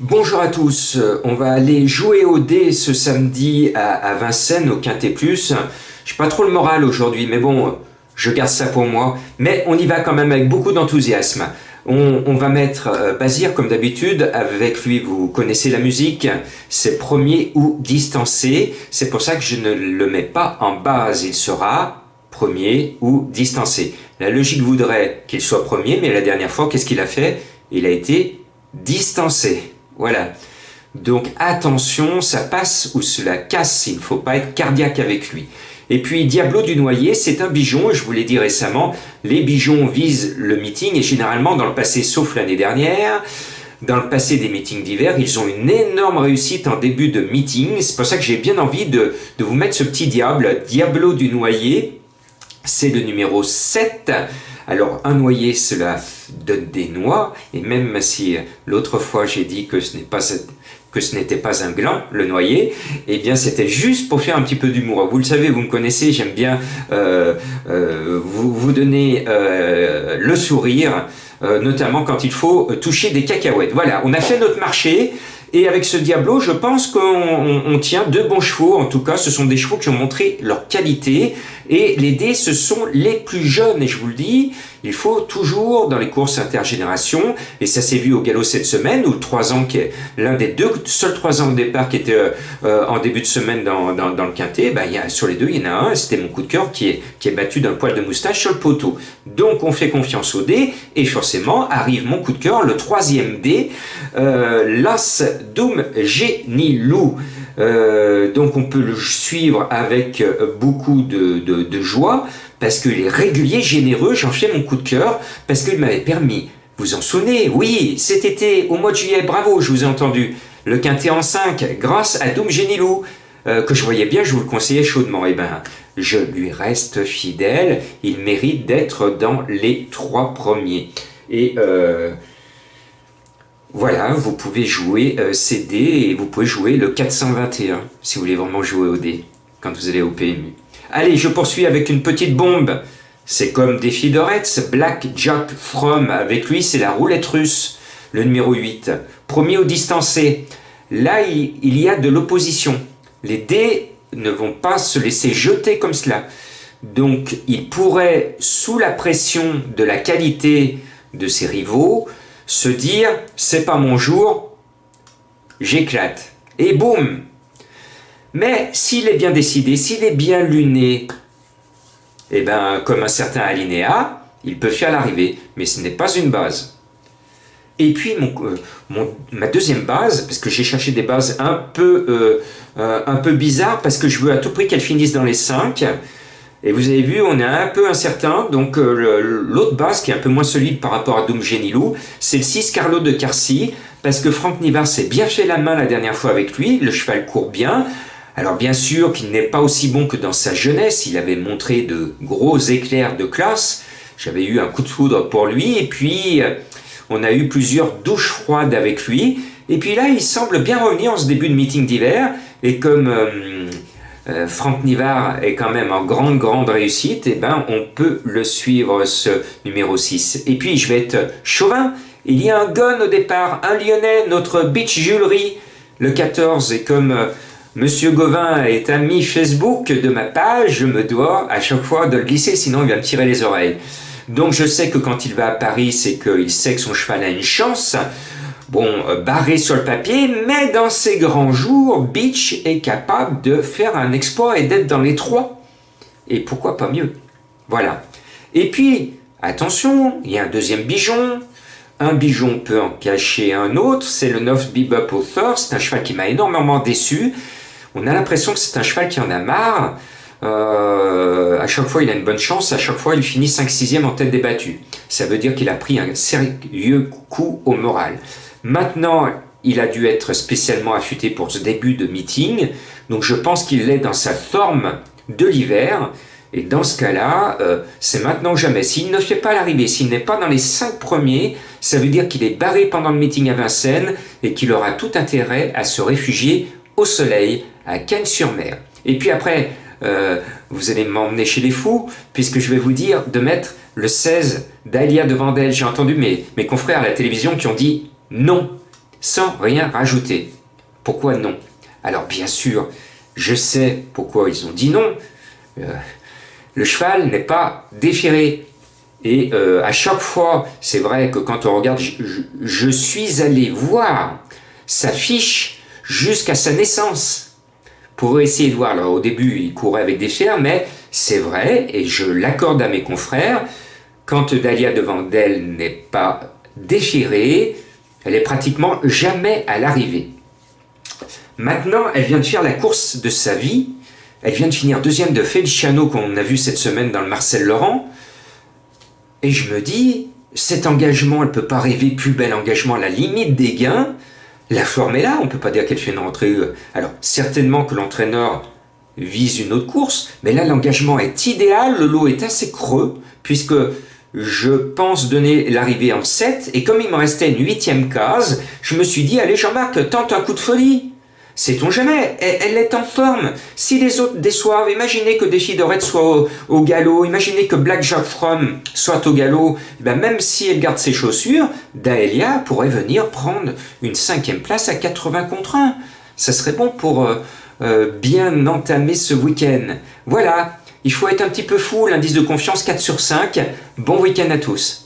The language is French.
Bonjour à tous, on va aller jouer au dé ce samedi à Vincennes au Quintet Plus. J'ai pas trop le moral aujourd'hui, mais bon, je garde ça pour moi. Mais on y va quand même avec beaucoup d'enthousiasme. On va mettre Bazir comme d'habitude, avec lui vous connaissez la musique, c'est premier ou distancé. C'est pour ça que je ne le mets pas en base, il sera premier ou distancé. La logique voudrait qu'il soit premier, mais la dernière fois, qu'est-ce qu'il a fait? Il a été distancé. Voilà. Donc attention, ça passe ou cela casse, il ne faut pas être cardiaque avec lui. Et puis Diablo du Noyer, c'est un bijon, je vous l'ai dit récemment, les bijons visent le meeting et généralement dans le passé, sauf l'année dernière, dans le passé des meetings d'hiver, ils ont une énorme réussite en début de meeting. C'est pour ça que j'ai bien envie de vous mettre ce petit diable, Diablo du Noyer, c'est le numéro 7. Alors, un noyer, cela donne des noix, et même si l'autre fois j'ai dit que ce n'était pas un gland, le noyer, eh bien c'était juste pour faire un petit peu d'humour. Vous le savez, vous me connaissez, j'aime bien vous donner le sourire, notamment quand il faut toucher des cacahuètes. Voilà, on a fait notre marché. Et avec ce Diablo, je pense qu'on tient deux bons chevaux. En tout cas, ce sont des chevaux qui ont montré leur qualité. Et les dés, ce sont les plus jeunes. Et je vous le dis, il faut toujours, dans les courses intergénérations, et ça s'est vu au galop cette semaine, où 3 ans, qui est l'un des seuls 3 ans de départ qui était en début de semaine dans le quintet, sur les deux, il y en a un, et c'était mon coup de cœur, qui est battu d'un poil de moustache sur le poteau. Donc, on fait confiance au dé, et forcément, arrive mon coup de cœur, le 3e dé, l'As Doom Genilou. Donc on peut le suivre avec beaucoup de joie parce qu'il est régulier, généreux. J'en fais mon coup de cœur parce qu'il m'avait permis, vous en souvenez, oui, cet été au mois de juillet, bravo, je vous ai entendu, le quintet en 5 grâce à Doom Genilou, que je voyais bien, je vous le conseillais chaudement. Et ben je lui reste fidèle, il mérite d'être dans les 3 premiers. Et voilà, vous pouvez jouer ces dés et vous pouvez jouer le 421 si vous voulez vraiment jouer au dé quand vous allez au PMU. Allez, je poursuis avec une petite bombe. C'est comme Défi de Retz, Black Jack From. Avec lui, c'est la roulette russe, le numéro 8. Premier ou distancé. Là, il y a de l'opposition. Les dés ne vont pas se laisser jeter comme cela. Donc, il pourrait, sous la pression de la qualité de ses rivaux, se dire c'est pas mon jour, j'éclate. Et boum. Mais s'il est bien décidé, s'il est bien luné, eh ben comme un certain alinéa, il peut faire l'arrivée, mais ce n'est pas une base. Et puis ma deuxième base, parce que j'ai cherché des bases un peu bizarres, parce que je veux à tout prix qu'elles finissent dans les 5. Et vous avez vu, on est un peu incertain, donc l'autre base qui est un peu moins solide par rapport à Doom Genilou, c'est le 6 Carlo de Carcy, parce que Franck Nivard s'est bien fait la main la dernière fois avec lui, le cheval court bien. Alors bien sûr qu'il n'est pas aussi bon que dans sa jeunesse, il avait montré de gros éclairs de classe, j'avais eu un coup de foudre pour lui, et puis on a eu plusieurs douches froides avec lui, et puis là il semble bien revenir en ce début de meeting d'hiver, et comme Franck Nivard est quand même en grande réussite, et ben on peut le suivre, ce numéro 6. Et puis je vais être chauvin, il y a un gun au départ, un lyonnais, notre beach jewelry, le 14, et comme Monsieur Gauvin est ami Facebook de ma page, je me dois à chaque fois de le glisser, sinon il va me tirer les oreilles. Donc je sais que quand il va à Paris, c'est qu'il sait que son cheval a une chance. Bon, barré sur le papier, mais dans ses grands jours, Beach est capable de faire un exploit et d'être dans les 3. Et pourquoi pas mieux? Voilà. Et puis, attention, il y a un deuxième bijon. Un bijon peut en cacher un autre, c'est le 9 Bebop Author, c'est un cheval qui m'a énormément déçu. On a l'impression que c'est un cheval qui en a marre. À chaque fois il a une bonne chance, à chaque fois il finit 5-6e en tête des battues. Ça veut dire qu'il a pris un sérieux coup au moral. Maintenant, il a dû être spécialement affûté pour ce début de meeting, donc je pense qu'il est dans sa forme de l'hiver, et dans ce cas-là, c'est maintenant ou jamais. S'il ne fait pas l'arrivée, s'il n'est pas dans les 5 premiers, ça veut dire qu'il est barré pendant le meeting à Vincennes, et qu'il aura tout intérêt à se réfugier au soleil, à Cannes-sur-Mer. Et puis après, vous allez m'emmener chez les fous, puisque je vais vous dire de mettre le 16 d'Alia de Vandel. J'ai entendu mes confrères à la télévision qui ont dit non. sans rien rajouter. Pourquoi non? Alors bien sûr, je sais pourquoi ils ont dit non. Le cheval n'est pas déféré. Et à chaque fois, c'est vrai que quand on regarde, je suis allé voir sa fiche jusqu'à sa naissance pour essayer de voir. Alors au début, il courait avec des fers, mais c'est vrai, et je l'accorde à mes confrères, quand Dahlia de Wendel n'est pas déférée, elle est pratiquement jamais à l'arrivée. Maintenant, elle vient de faire la course de sa vie. Elle vient de finir deuxième de Feliciano qu'on a vu cette semaine dans le Marcel Laurent. Et je me dis, cet engagement, elle ne peut pas rêver plus bel engagement à la limite des gains. La forme est là, on ne peut pas dire qu'elle fait une rentrée. Alors, certainement que l'entraîneur vise une autre course, mais là, l'engagement est idéal, le lot est assez creux, puisque je pense donner l'arrivée en 7, et comme il me restait une 8e case, je me suis dit, allez Jean-Marc, tente un coup de folie. Sait-on jamais, elle est en forme. Si les autres déçoivent, imaginez que Défi Dorette soit au galop, imaginez que Black Jack From soit au galop, ben même si elle garde ses chaussures, Dahlia pourrait venir prendre une 5e place à 80 contre 1. Ça serait bon pour bien entamer ce week-end. Voilà, il faut être un petit peu fou, l'indice de confiance 4 sur 5. Bon week-end à tous.